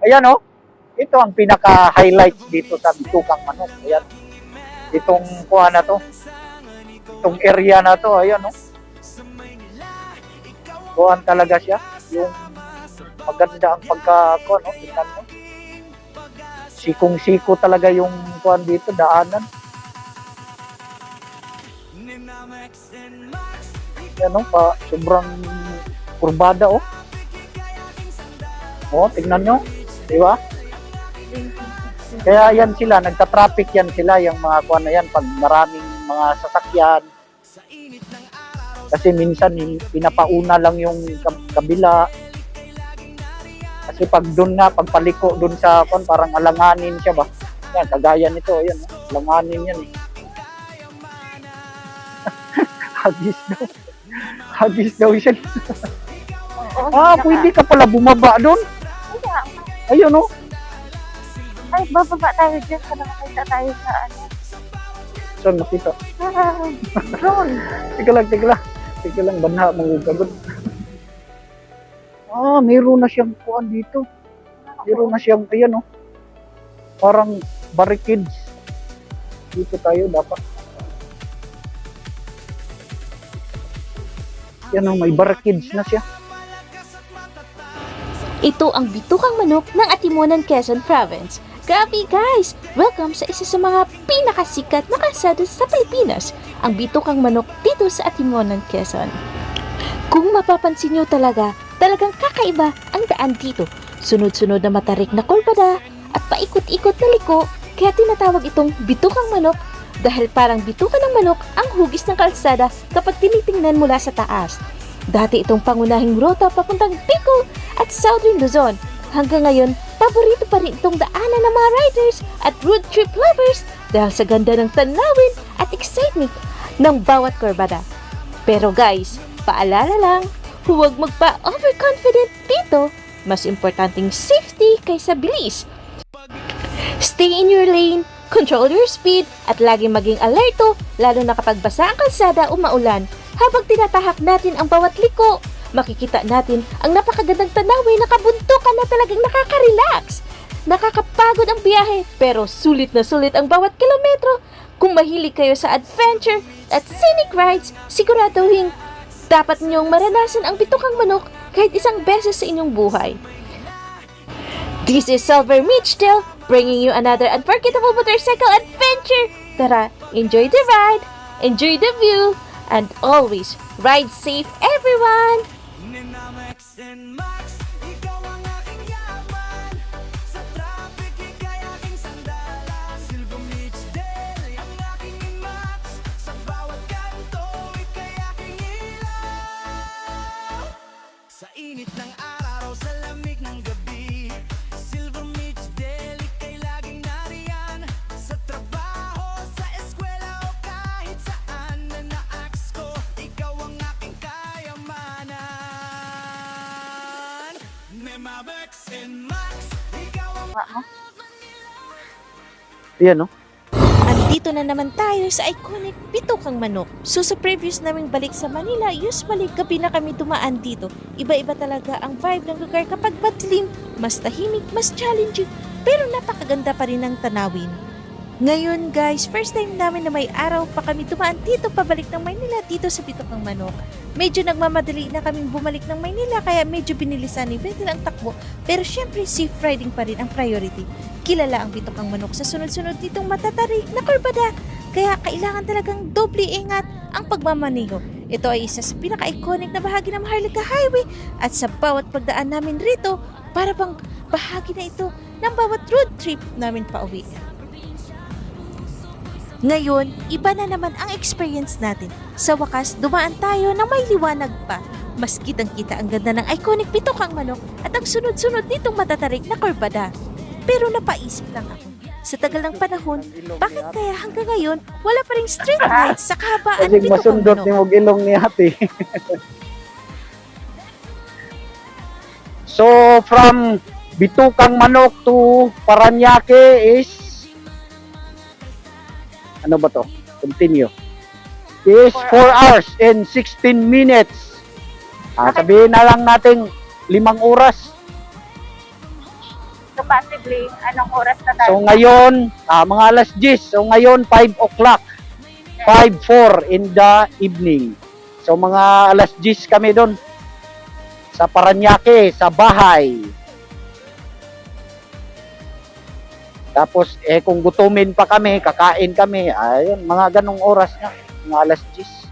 Ayan oh. Ito ang pinaka-highlight dito sa Bitukang Manok. Ayan. Itong kuha na to. Itong area na to. Ayan oh. Kuhaan talaga siya. Yung maganda ang pagkakuha, no? Tingnan mo. Sikong-siko talaga yung kuhaan dito, daanan. Yan oh, sobrang kurbada oh. Oh, tingnan nyo. Di ba? Kaya yan sila, nagta-traffic yan sila, yung mga kuhaan na yan, pag maraming mga sasakyan. Kasi minsan pinapauna lang yung kabila. Kasi pag doon nga, pag paliko doon sa kuhaan, parang alanganin siya ba? Yan, kagaya nito, yan, alanganin yan eh. Hagis daw. Hagis daw siya. Pwede ka pala bumaba doon. Ayun oh. Ay, bababa tayo dyan para makita tayo sa ano. Saan makita? Drone. Teka lang, banha, mangugagod. Meron na siyang kuan dito. Meron na siyang, ayan oh. Parang barricades. Dito tayo dapat. Yan oh, may barricades na siya. Ito ang Bitukang Manok ng Atimonan, Quezon Province. Grabe guys! Welcome sa isa sa mga pinakasikat na kalsada sa Pilipinas, ang Bitukang Manok dito sa Atimonan, Quezon. Kung mapapansin nyo talagang kakaiba ang daan dito. Sunod-sunod na matarik na kulbada at paikot-ikot na liko, kaya tinatawag itong Bitukang Manok dahil parang bituka ng manok ang hugis ng kalsada kapag tinitingnan mula sa taas. Dati itong pangunahing rota papuntang Bicol at Southern Luzon. Hanggang ngayon, paborito pa rin itong daanan ng mga riders at road trip lovers dahil sa ganda ng tanawin at excitement ng bawat kurbada. Pero guys, paalala lang, huwag magpa-overconfident dito. Mas importanteng safety kaysa bilis. Stay in your lane, control your speed, at laging maging alerto lalo na kapag basa ang kalsada o maulan. Habang tinatahak natin ang bawat liko, makikita natin ang napakagandang tanawin na kabuntukan na talagang nakaka-relax. Nakakapagod ang biyahe, pero sulit na sulit ang bawat kilometro. Kung mahilig kayo sa adventure at scenic rides, siguraduhin dapat niyong maranasan ang Bitukang Manok kahit isang beses sa inyong buhay. This is Silver Mitchdale, bringing you another unforgettable motorcycle adventure. Tara, enjoy the ride, enjoy the view, and always ride safe, everyone! Sa init ng araw, sa lamig ng gabi, Silver Mitchdale, ika'y laging nariyan. Sa trabaho, sa eskwela o kahit saan na naaks ko, ikaw ang aking kayamanan. Nemabex and Max, ikaw ang Ayan oh. Andito na naman tayo sa iconic Bitukang Manok. So sa previous naming balik sa Manila, usually gabi na kami dumaan dito. Iba-iba talaga ang vibe ng lugar kapag madilim, mas tahimik, mas challenging, pero napakaganda pa rin ng tanawin. Ngayon guys, first time namin na may araw pa kami dumaan dito pabalik ng Maynila dito sa Bitukang Manok. Medyo nagmamadali na kaming bumalik ng Maynila kaya medyo binilisan ni Ventil ang takbo, pero syempre safe riding pa rin ang priority. Kilala ang Bitukang Manok sa sunod-sunod ditong matatarik na kurbada, kaya kailangan talagang doble ingat ang pagmamaneho. Ito ay isa sa pinaka-iconic na bahagi ng Maharlika Highway at sa bawat pagdaan namin rito, para bang bahagi na ito ng bawat road trip namin pauwi. Ngayon, iba na naman ang experience natin. Sa wakas, dumaan tayo na may liwanag pa. Mas kitang-kita ang ganda ng iconic Bitukang Manok at ang sunod-sunod nitong matatarik na kurbada. Pero napaisip lang ako, sa tagal ng panahon, bakit kaya hanggang ngayon wala pa ring street lights sa kahabaan ng Kasi Bitukang masundot Manok? ni mong ilong ni ate. So, from Bitukang Manok to Paranaque is, ano ba to? Continue. Is 4 hours and 16 minutes. Sabihin na lang natin 5 oras. So, possibly, anong oras na tayo? So ngayon, mga alas 10. So ngayon, 5 o'clock. 5:04 in the evening. So mga alas 10 kami doon. Sa Paranaque, sa bahay. Tapos, kung gutumin pa kami, kakain kami, ayun, mga ganong oras na. Mga alas 10.